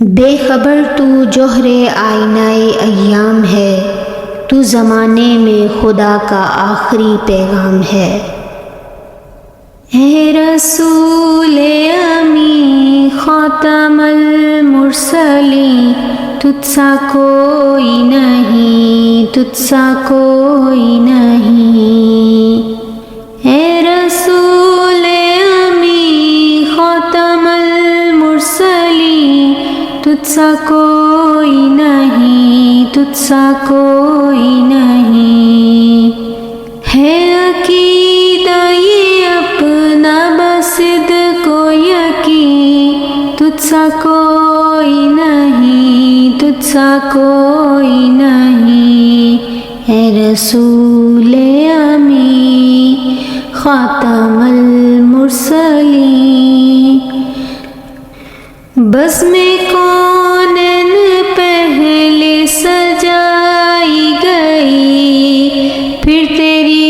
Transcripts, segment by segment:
بے خبر تو جوہر آئینہ ایام ہے، تو زمانے میں خدا کا آخری پیغام ہے۔ اے رسول امی خاتم المرسلین، تجھ سا کوئی نہیں، تجھ سا کوئی نہیں۔ اے رسول امی خاتم المرسلین، تجھ سا کوئی نہیں، تجھ سا کوئی نہیں۔ ہے عقیدہ یہ اپنا بصدق و یقین، تجھ سا کوئی نہیں، تجھ سا کوئی نہیں۔ اے رسول امی خاتم المرسلین، بزم کونین پہلے سجائی گئی، پھر تیری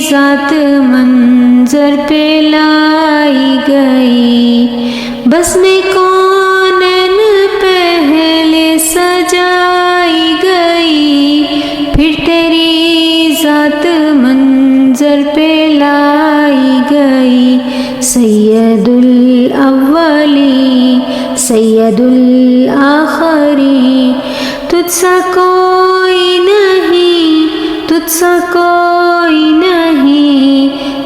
ذات منظر پہ لائی گئی۔ بزم کونین پہلے سجائی گئی، پھر تیری ذات منظر پہ لائی گئی۔ سید الاولین سید الآخرین، تجھ سا کوئی نہیں، تجھ سا کوئی نہیں۔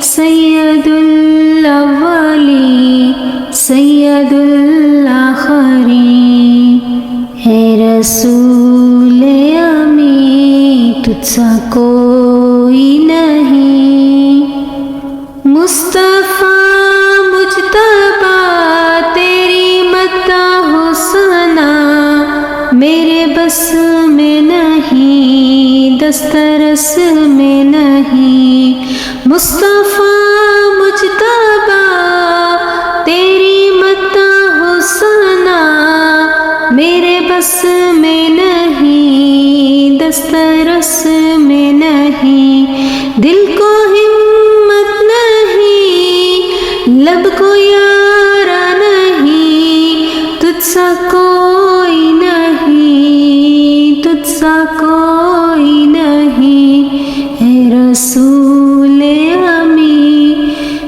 سید الاولین سید الآخرین، اے رسول امی تجھ سا کوئی نہیں۔ مصطفیٰ مجتبیٰ تیری مدح و ثنا میرے بس میں نہیں، دسترس میں نہیں۔ مصطفیٰ مجتبیٰ تیری مدح و ثنا میرے بس میں نہیں، دسترس میں نہیں۔ دل کو ہمت نہیں، لب کو یارا نہیں، تجھ سا کوئی نہیں، تجھ سا کوئی نہیں۔ اے رسول امی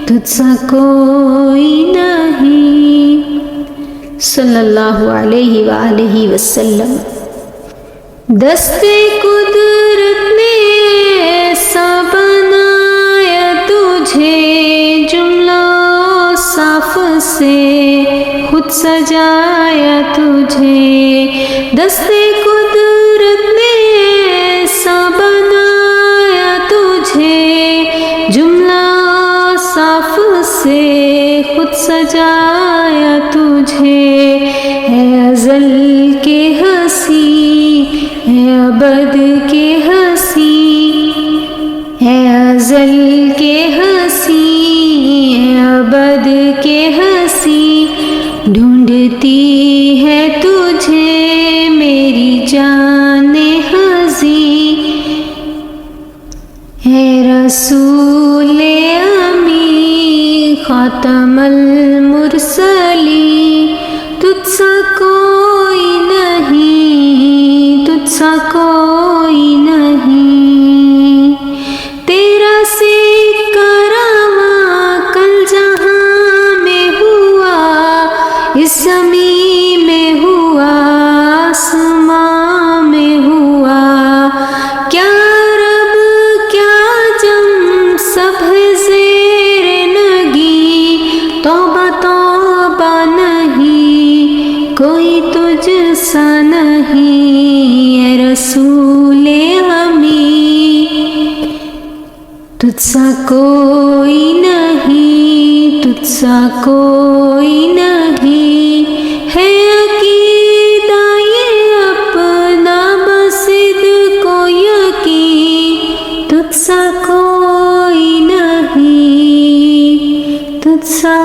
تجھ سا کوئی نہیں، صلی اللہ علیہ وآلہ وسلم۔ دست قدرت نے ایسا بنایا تجھے، جملہ صاف سے خود سجایا تجھے۔ دست قدرت نے ایسا بنایا تجھے، جملہ صاف سے خود سجایا تجھے۔ اے ازل کے ہنسی، اے ابد کے ہنسی، اے ازل کے ہنسی، اے ابد کے ہنسی، ڈھونڈتی ہے تجھے میری جان ہنسی۔ اے رسول امی خاتم المرسلین، تجھ سا کوئی نہیں، تجھ سا کوئی نہیں۔ تیرا سکہ رواں کل جہاں میں ہوا، اس زمین میں ہوا، آسمان میں ہوا۔ کیا رب کیا جم سب ہے زیر نگی، توبہ توبہ نہیں، کوئی تجھ سا نہیں۔ اے رسول امی تجھ سا کوئی نہیں، تجھ سا کوئی نہیں۔ ہے عقیدہ یہ اپنا بصدق و یقین، تجھ سا کوئی نہیں، تجھ سا